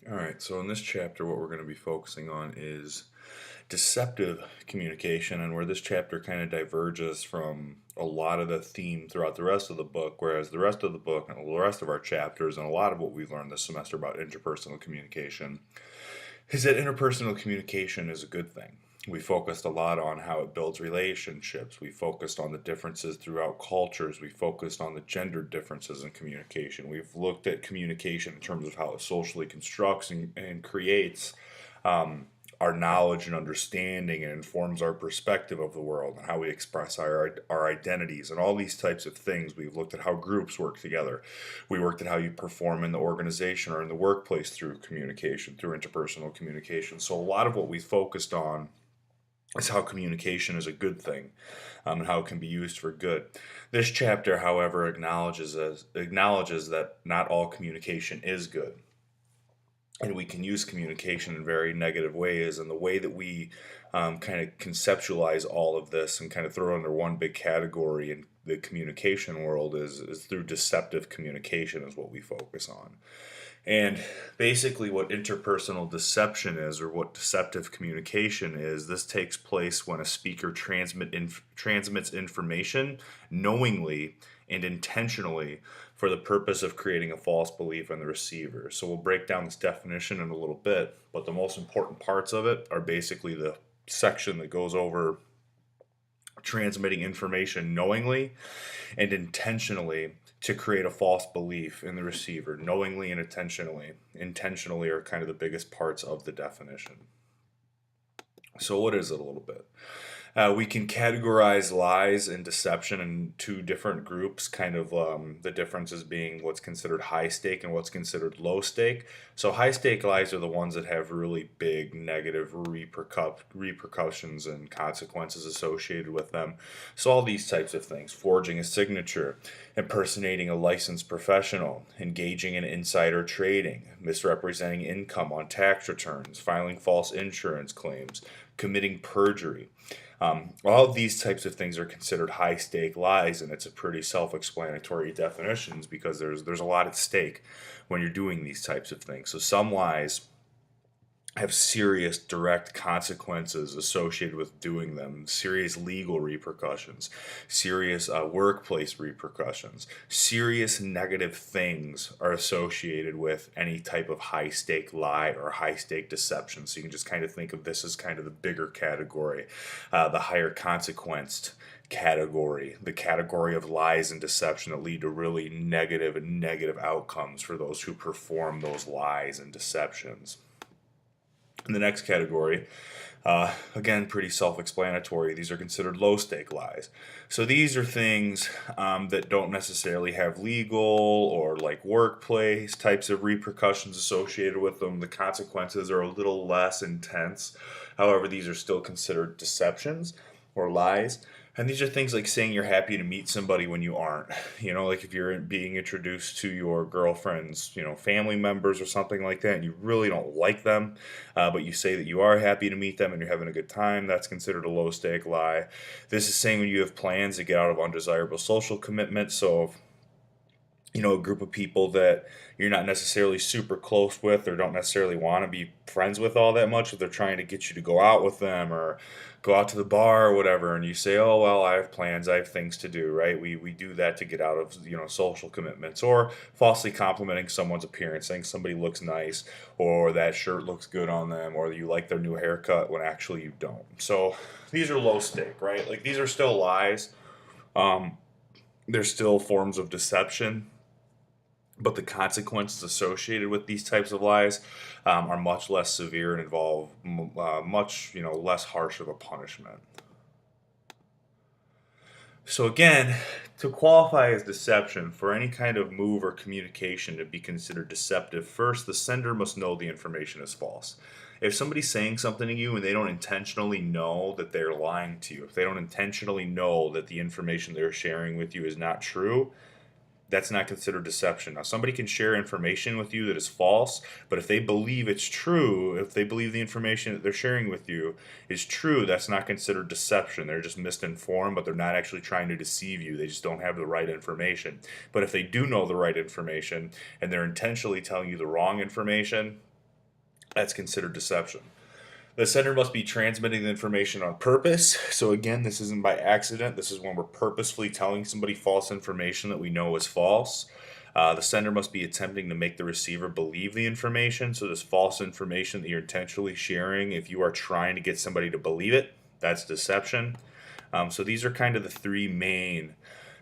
All right, so in this chapter, what we're going to be focusing on is deceptive communication, and where this chapter kind of diverges from a lot of the theme throughout the rest of the book, whereas the rest of the book and the rest of our chapters, and a lot of what we've learned this semester about interpersonal communication, is that interpersonal communication is a good thing. We focused a lot on how it builds relationships. We focused on the differences throughout cultures. We focused on the gender differences in communication. We've looked at communication in terms of how it socially constructs and creates our knowledge and understanding and informs our perspective of the world and how we express our identities and all these types of things. We've looked at how groups work together. We worked at how you perform in the organization or in the workplace through communication, through interpersonal communication. So a lot of what we focused on is how communication is a good thing, and how it can be used for good. This chapter, however, acknowledges that not all communication is good, and we can use communication in very negative ways. And the way that we kind of conceptualize all of this and kind of throw it under one big category in the communication world is through deceptive communication is what we focus on. And basically, what interpersonal deception is, or what deceptive communication is, this takes place when a speaker transmits information knowingly and intentionally for the purpose of creating a false belief in the receiver. So we'll break down this definition in a little bit, but the most important parts of it are basically the section that goes over transmitting information knowingly and intentionally to create a false belief in the receiver. Knowingly and intentionally. Intentionally are kind of the biggest parts of the definition. So what is it a little bit? We can categorize lies and deception in two different groups, kind of the differences being what's considered high stake and what's considered low stake. So high stake lies are the ones that have really big negative repercussions and consequences associated with them. So all these types of things: forging a signature, impersonating a licensed professional, engaging in insider trading, misrepresenting income on tax returns, filing false insurance claims, committing perjury. All of these types of things are considered high stake lies, and it's a pretty self-explanatory definitions because there's a lot at stake when you're doing these types of things. So some lies have serious direct consequences associated with doing them, serious legal repercussions, serious workplace repercussions, serious negative things are associated with any type of high stake lie or high stake deception. So you can just kind of think of this as kind of the bigger category, the higher consequenced category, the category of lies and deception that lead to really negative outcomes for those who perform those lies and deceptions. In the next category, again, pretty self explanatory, these are considered low stake lies. So these are things that don't necessarily have legal or like workplace types of repercussions associated with them. The consequences are a little less intense. However, these are still considered deceptions or lies. And these are things like saying you're happy to meet somebody when you aren't. You know, like if you're being introduced to your girlfriend's, family members or something like that, and you really don't like them, but you say that you are happy to meet them and you're having a good time, that's considered a low stake lie. This is saying when you have plans to get out of undesirable social commitment. So a group of people that you're not necessarily super close with or don't necessarily want to be friends with all that much, if they're trying to get you to go out with them or go out to the bar or whatever, and you say, oh, well, I have plans, I have things to do, right? We do that to get out of, social commitments. Or falsely complimenting someone's appearance, saying somebody looks nice or that shirt looks good on them or you like their new haircut when actually you don't. So these are low stake, right? Like these are still lies. They're still forms of deception, but the consequences associated with these types of lies are much less severe and involve much less harsh of a punishment. So again, to qualify as deception, for any kind of move or communication to be considered deceptive, first the sender must know the information is false. If somebody's saying something to you and they don't intentionally know that they're lying to you, if they don't intentionally know that the information they're sharing with you is not true, that's not considered deception. Now, somebody can share information with you that is false, but if they believe it's true, if they believe the information that they're sharing with you is true, that's not considered deception. They're just misinformed, but they're not actually trying to deceive you. They just don't have the right information. But if they do know the right information and they're intentionally telling you the wrong information, That's considered deception. The sender must be transmitting the information on purpose. So again, this isn't by accident. This is when we're purposefully telling somebody false information that we know is false. The sender must be attempting to make the receiver believe the information. So this false information that you're intentionally sharing, if you are trying to get somebody to believe it, that's deception. So these are kind of the three main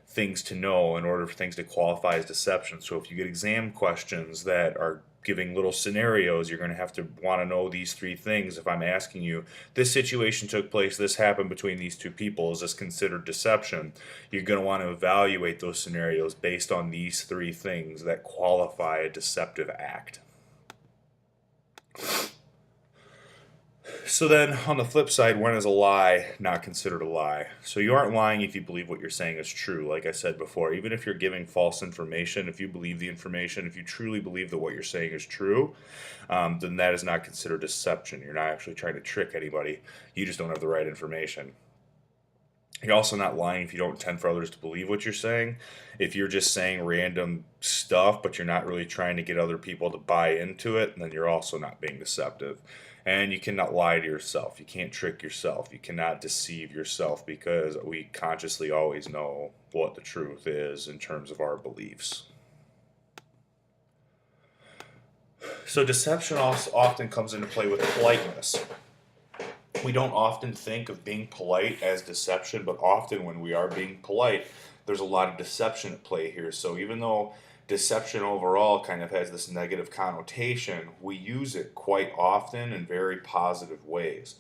things to know in order for things to qualify as deception. So if you get exam questions that are giving little scenarios, you're going to have to want to know these three things. If I'm asking you, this situation took place, this happened between these two people, is this considered deception? You're going to want to evaluate those scenarios based on these three things that qualify a deceptive act. So then, on the flip side, when is a lie not considered a lie? So you aren't lying if you believe what you're saying is true, like I said before. Even if you're giving false information, if you believe the information, if you truly believe that what you're saying is true, then that is not considered deception. You're not actually trying to trick anybody. You just don't have the right information. You're also not lying if you don't intend for others to believe what you're saying. If you're just saying random stuff, but you're not really trying to get other people to buy into it, then you're also not being deceptive. And you cannot lie to yourself. You can't trick yourself. You cannot deceive yourself because we consciously always know what the truth is in terms of our beliefs. So deception also often comes into play with politeness. We don't often think of being polite as deception, but often when we are being polite, there's a lot of deception at play here. So even though deception overall kind of has this negative connotation, we use it quite often in very positive ways.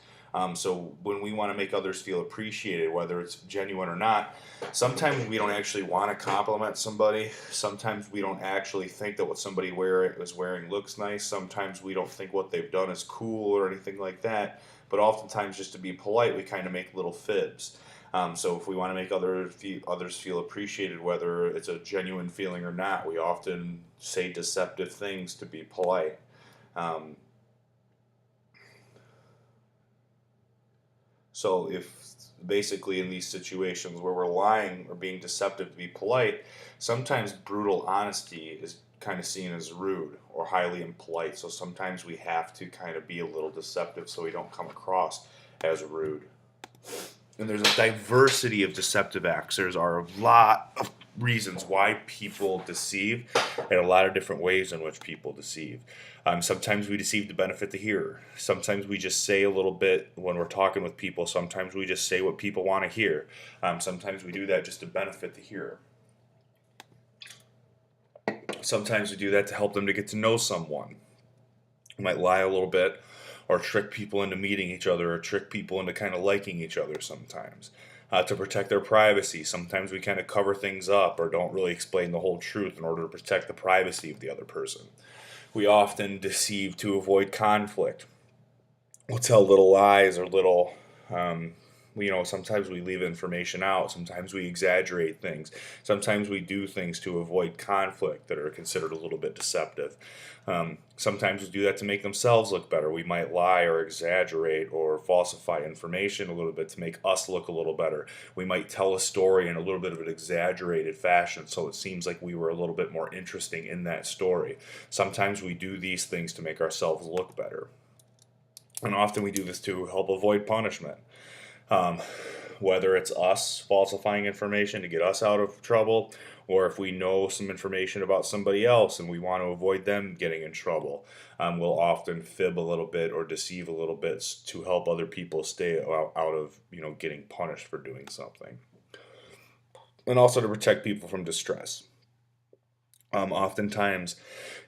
So when we want to make others feel appreciated, whether it's genuine or not, sometimes we don't actually want to compliment somebody. Sometimes we don't actually think that what somebody is wearing looks nice. Sometimes we don't think what they've done is cool or anything like that. But oftentimes, just to be polite, we kind of make little fibs. So if we want to make others feel appreciated, whether it's a genuine feeling or not, we often say deceptive things to be polite. So if basically in these situations where we're lying or being deceptive to be polite, sometimes brutal honesty is kind of seen as rude or highly impolite. So sometimes we have to kind of be a little deceptive so we don't come across as rude. And there's a diversity of deceptive acts. There's a lot of reasons why people deceive and a lot of different ways in which people deceive. Sometimes we deceive to benefit the hearer. Sometimes we just say a little bit when we're talking with people. Sometimes we just say what people want to hear. Sometimes we do that just to benefit the hearer. Sometimes we do that to help them to get to know someone. We might lie a little bit or trick people into meeting each other or trick people into kind of liking each other sometimes. To protect their privacy, sometimes we kind of cover things up or don't really explain the whole truth in order to protect the privacy of the other person. We often deceive to avoid conflict. We'll tell little lies or little sometimes we leave information out. Sometimes we exaggerate things. Sometimes we do things to avoid conflict that are considered a little bit deceptive. Sometimes we do that to make themselves look better. We might lie or exaggerate or falsify information a little bit to make us look a little better. We might tell a story in a little bit of an exaggerated fashion so it seems like we were a little bit more interesting in that story. Sometimes we do these things to make ourselves look better. And often we do this to help avoid punishment. Whether it's us falsifying information to get us out of trouble, or if we know some information about somebody else and we want to avoid them getting in trouble, we'll often fib a little bit or deceive a little bit to help other people stay out of getting punished for doing something, and also to protect people from distress. Oftentimes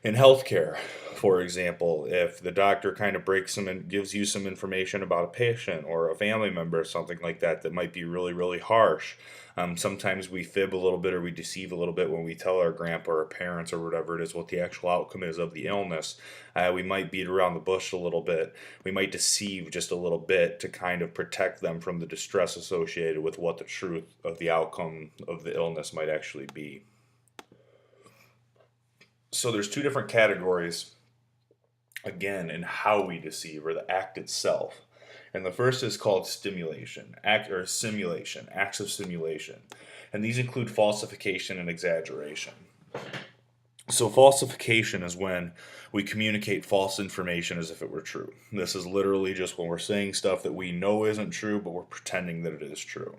in healthcare, for example, if the doctor kind of breaks some and gives you some information about a patient or a family member or something like that that might be really, really harsh, sometimes we fib a little bit or we deceive a little bit when we tell our grandpa or parents or whatever it is what the actual outcome is of the illness. We might beat around the bush a little bit. We might deceive just a little bit to kind of protect them from the distress associated with what the truth of the outcome of the illness might actually be. So there's two different categories, again, in how we deceive, or the act itself. And the first is called simulation, acts of simulation. And these include falsification and exaggeration. So falsification is when we communicate false information as if it were true. This is literally just when we're saying stuff that we know isn't true, but we're pretending that it is true.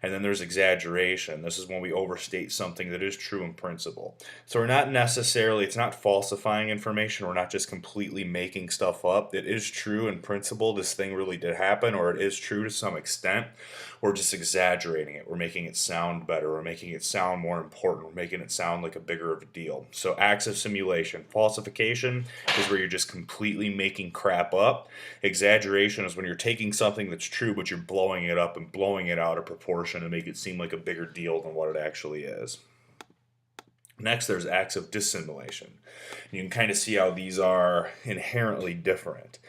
And then there's exaggeration. This is when we overstate something that is true in principle. So we're not necessarily, it's not falsifying information. We're not just completely making stuff up. It is true in principle. This thing really did happen, or it is true to some extent. We're just exaggerating it. We're making it sound better. We're making it sound more important. We're making it sound like a bigger of a deal. So acts of simulation. Falsification is where you're just completely making crap up. Exaggeration is when you're taking something that's true, but you're blowing it up and blowing it out of proportion to make it seem like a bigger deal than what it actually is. Next, there's acts of dissimulation. You can kind of see how these are inherently different.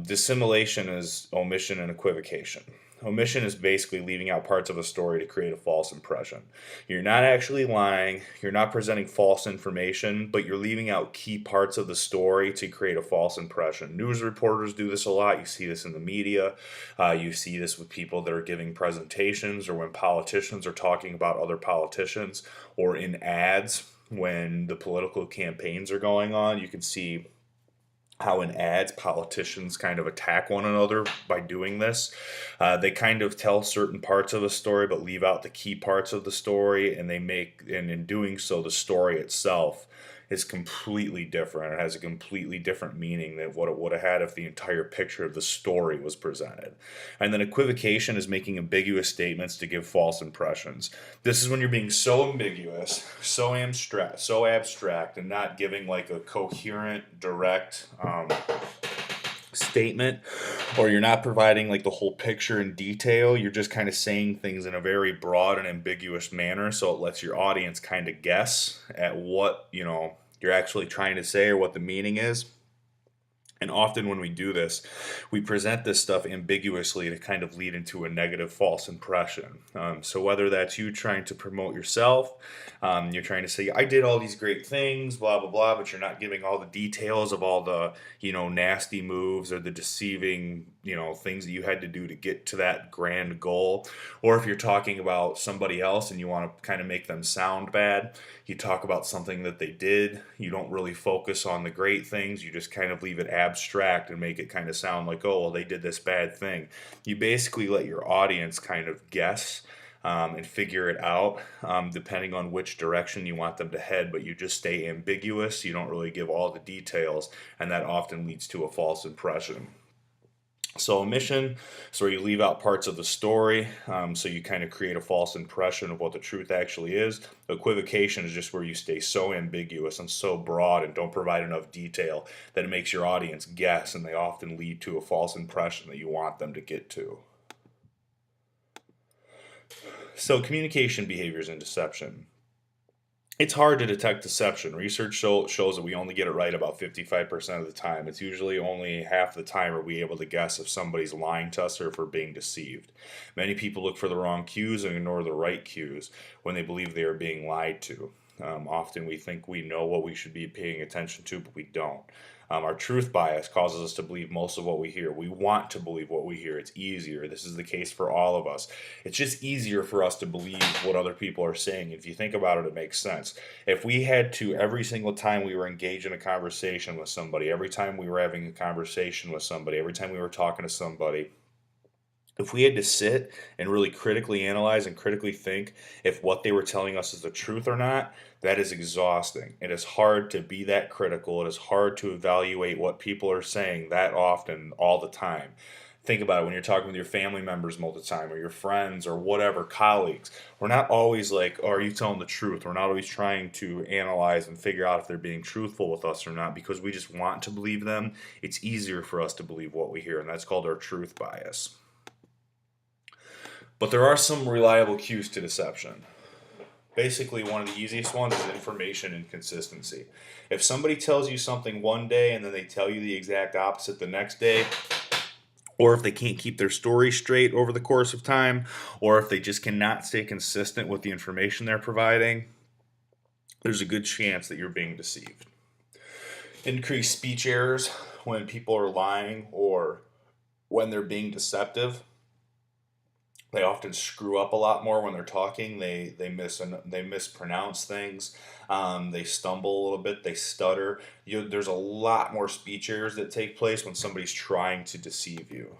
Dissimulation is omission and equivocation. Omission is basically leaving out parts of a story to create a false impression. You're not actually lying, you're not presenting false information, but you're leaving out key parts of the story to create a false impression. News reporters do this a lot. You see this in the media. You see this with people that are giving presentations, or when politicians are talking about other politicians, or in ads when the political campaigns are going on. You can see how in ads politicians kind of attack one another by doing this. They kind of tell certain parts of a story but leave out the key parts of the story, and in doing so, the story itself is completely different. It has a completely different meaning than what it would have had if the entire picture of the story was presented. And then equivocation is making ambiguous statements to give false impressions. This is when you're being so ambiguous, so abstract, and not giving like a coherent, direct statement, or you're not providing like the whole picture in detail. You're just kind of saying things in a very broad and ambiguous manner, so it lets your audience kind of guess at what you're actually trying to say or what the meaning is. And often when we do this, we present this stuff ambiguously to kind of lead into a negative false impression. So whether that's you trying to promote yourself, you're trying to say, I did all these great things, blah, blah, blah, but you're not giving all the details of all the, nasty moves or the deceiving, things that you had to do to get to that grand goal. Or if you're talking about somebody else and you want to kind of make them sound bad, you talk about something that they did. You don't really focus on the great things. You just kind of leave it abstract and make it kind of sound like, oh, well, they did this bad thing. You basically let your audience kind of guess and figure it out depending on which direction you want them to head, but you just stay ambiguous. You don't really give all the details, and that often leads to a false impression. So omission is where you leave out parts of the story, so you kind of create a false impression of what the truth actually is. Equivocation is just where you stay so ambiguous and so broad and don't provide enough detail that it makes your audience guess, and they often lead to a false impression that you want them to get to. So communication behaviors and deception. It's hard to detect deception. Research shows that we only get it right about 55% of the time. It's usually only half the time are we able to guess if somebody's lying to us or if we're being deceived. Many people look for the wrong cues and ignore the right cues when they believe they are being lied to. Often we think we know what we should be paying attention to, but we don't. Our truth bias causes us to believe most of what we hear. We want to believe what we hear. It's easier. This is the case for all of us. It's just easier for us to believe what other people are saying. If you think about it, it makes sense. If we had to, every single time we were engaged in a conversation with somebody, every time we were having a conversation with somebody, every time we were talking to somebody, if we had to sit and really critically analyze and critically think if what they were telling us is the truth or not, that is exhausting. It is hard to be that critical. It is hard to evaluate what people are saying that often, all the time. Think about it when you're talking with your family members most of the time, or your friends, or whatever, colleagues. We're not always like, oh, are you telling the truth? We're not always trying to analyze and figure out if they're being truthful with us or not, because we just want to believe them. It's easier for us to believe what we hear, and that's called our truth bias. But there are some reliable cues to deception. Basically, one of the easiest ones is information inconsistency. If somebody tells you something one day and then they tell you the exact opposite the next day, or if they can't keep their story straight over the course of time, or if they just cannot stay consistent with the information they're providing, there's a good chance that you're being deceived. Increased speech errors when people are lying or when they're being deceptive. They often screw up a lot more when they're talking. They mispronounce things. They stumble a little bit. They stutter. There's a lot more speech errors that take place when somebody's trying to deceive you.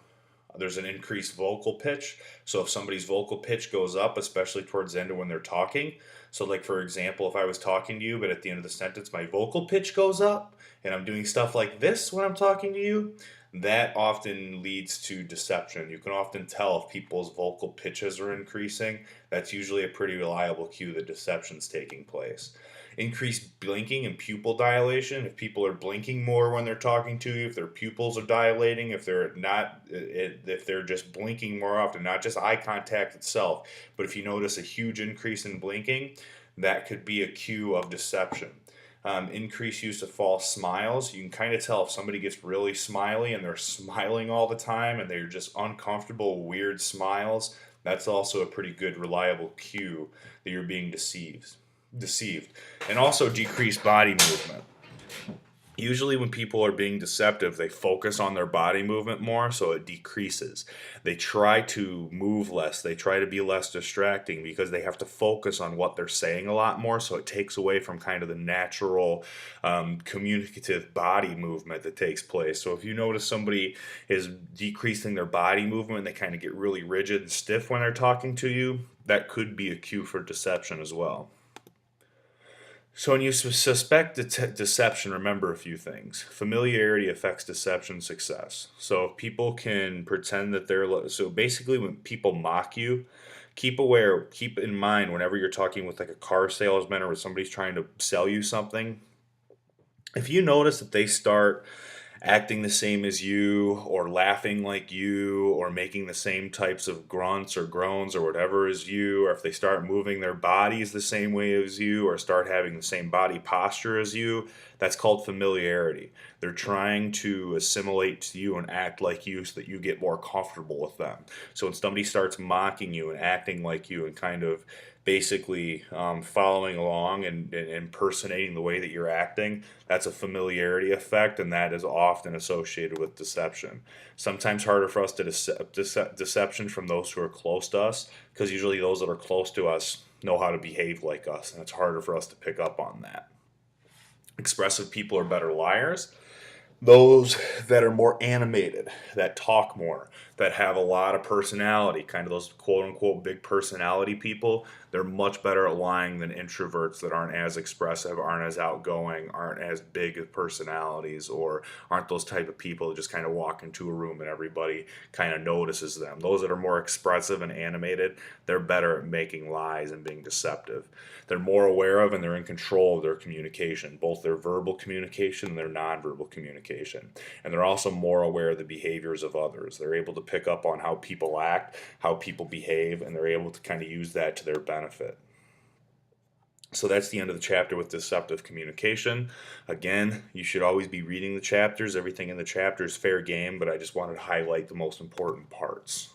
There's an increased vocal pitch. So if somebody's vocal pitch goes up, especially towards the end of when they're talking, so like for example, if I was talking to you, but at the end of the sentence my vocal pitch goes up, and I'm doing stuff like this when I'm talking to you, that often leads to deception. You can often tell if people's vocal pitches are increasing. That's usually a pretty reliable cue that deception's taking place. Increased blinking and pupil dilation. If people are blinking more when they're talking to you, if their pupils are dilating, if they're not, if they're just blinking more often, not just eye contact itself, but if you notice a huge increase in blinking, that could be a cue of deception. Increased use of false smiles. You can kind of tell if somebody gets really smiley and they're smiling all the time and they're just uncomfortable, weird smiles. That's also a pretty good, reliable cue that you're being deceived. And also decreased body movement. Usually when people are being deceptive, they focus on their body movement more, so it decreases. They try to move less. They try to be less distracting because they have to focus on what they're saying a lot more, so it takes away from kind of the natural communicative body movement that takes place. So if you notice somebody is decreasing their body movement, they kind of get really rigid and stiff when they're talking to you, that could be a cue for deception as well. So when you suspect deception, remember a few things. Familiarity affects deception success. So if people can pretend that so basically when people mock you, keep in mind whenever you're talking with like a car salesman or when somebody's trying to sell you something, if you notice that they start acting the same as you or laughing like you or making the same types of grunts or groans or whatever as you, or if they start moving their bodies the same way as you or start having the same body posture as you, that's called familiarity. They're trying to assimilate to you and act like you so that you get more comfortable with them. So when somebody starts mocking you and acting like you and kind of basically following along and impersonating the way that you're acting, that's a familiarity effect, and that is often associated with deception. Sometimes harder for us to deception from those who are close to us, because usually those that are close to us know how to behave like us, and it's harder for us to pick up on that. Expressive people are better liars. Those that are more animated, that talk more, that have a lot of personality, kind of those quote unquote big personality people, they're much better at lying than introverts that aren't as expressive, aren't as outgoing, aren't as big of personalities, or aren't those type of people that just kind of walk into a room and everybody kind of notices them. Those that are more expressive and animated, they're better at making lies and being deceptive. They're more aware of and they're in control of their communication, both their verbal communication and their nonverbal communication. And they're also more aware of the behaviors of others. They're able to pick up on how people act, how people behave, and they're able to kind of use that to their benefit. So that's the end of the chapter with deceptive communication. Again, you should always be reading the chapters. Everything in the chapter is fair game, but I just wanted to highlight the most important parts.